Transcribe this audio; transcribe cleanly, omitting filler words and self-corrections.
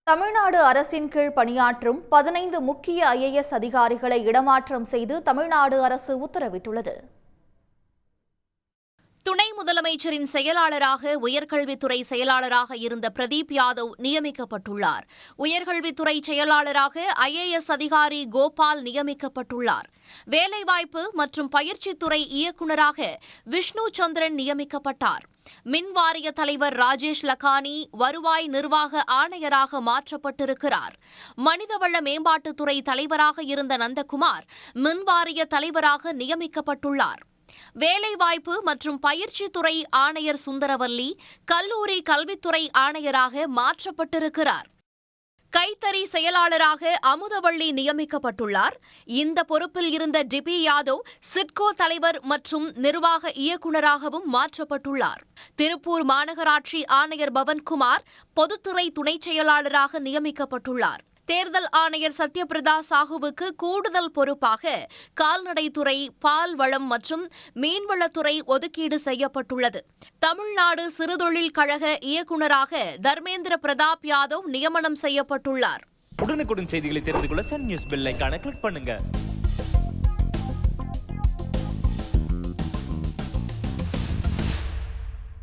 தமிழ்நாடு அரசின் கீழ் பணியாற்றும் 15 முக்கிய IAS அதிகாரிகளை இடமாற்றம் செய்து தமிழ்நாடு அரசு உத்தரவிட்டுள்ளது. துணை முதலமைச்சரின் செயலாளராக உயர்கல்வித்துறை செயலாளராக இருந்த பிரதீப் யாதவ் நியமிக்கப்பட்டுள்ளார். உயர்கல்வித்துறை செயலாளராக IAS அதிகாரி கோபால் நியமிக்கப்பட்டுள்ளார். வேலைவாய்ப்பு மற்றும் பயிற்சித்துறை இயக்குநராக விஷ்ணு சந்திரன் நியமிக்கப்பட்டார். மின்வாரிய தலைவர் ராஜேஷ் லக்கானி வருவாய் நிர்வாக ஆணையராக மாற்றப்பட்டிருக்கிறார். மனிதவள மேம்பாட்டுத்துறை தலைவராக இருந்த நந்தகுமார் மின்வாரிய தலைவராக நியமிக்கப்பட்டுள்ளார். வேலைவாய்ப்பு மற்றும் பயிற்சித்துறை ஆணையர் சுந்தரவல்லி கல்லூரி கல்வித்துறை ஆணையராக மாற்றப்பட்டிருக்கிறார். கைத்தறி செயலாளராக அமுதவள்ளி நியமிக்கப்பட்டுள்ளார். இந்த பொறுப்பில் இருந்த டிபி யாதவ் சிட்கோ தலைவர் மற்றும் நிர்வாக இயக்குநராகவும் மாற்றப்பட்டுள்ளார். திருப்பூர் மாநகராட்சி ஆணையர் பவன்குமார் பொதுத்துறை துணைச் செயலாளராக நியமிக்கப்பட்டுள்ளார். தேர்தல் ஆணையர் சத்யபிரதா சாஹூவுக்கு கூடுதல் பொறுப்பாக கால்நடைத்துறை, பால் வளம் மற்றும் மீன்வளத்துறை ஒதுக்கீடு செய்யப்பட்டுள்ளது. தமிழ்நாடு சிறுதொழில் கழக இயக்குநராக தர்மேந்திர பிரதாப் யாதவ் நியமனம் செய்யப்பட்டுள்ளார். உடனுக்குடன் செய்திகளை தெரிந்து கொள்ள சன் நியூஸ் பெல் ஐகானை கிளிக் பண்ணுங்க.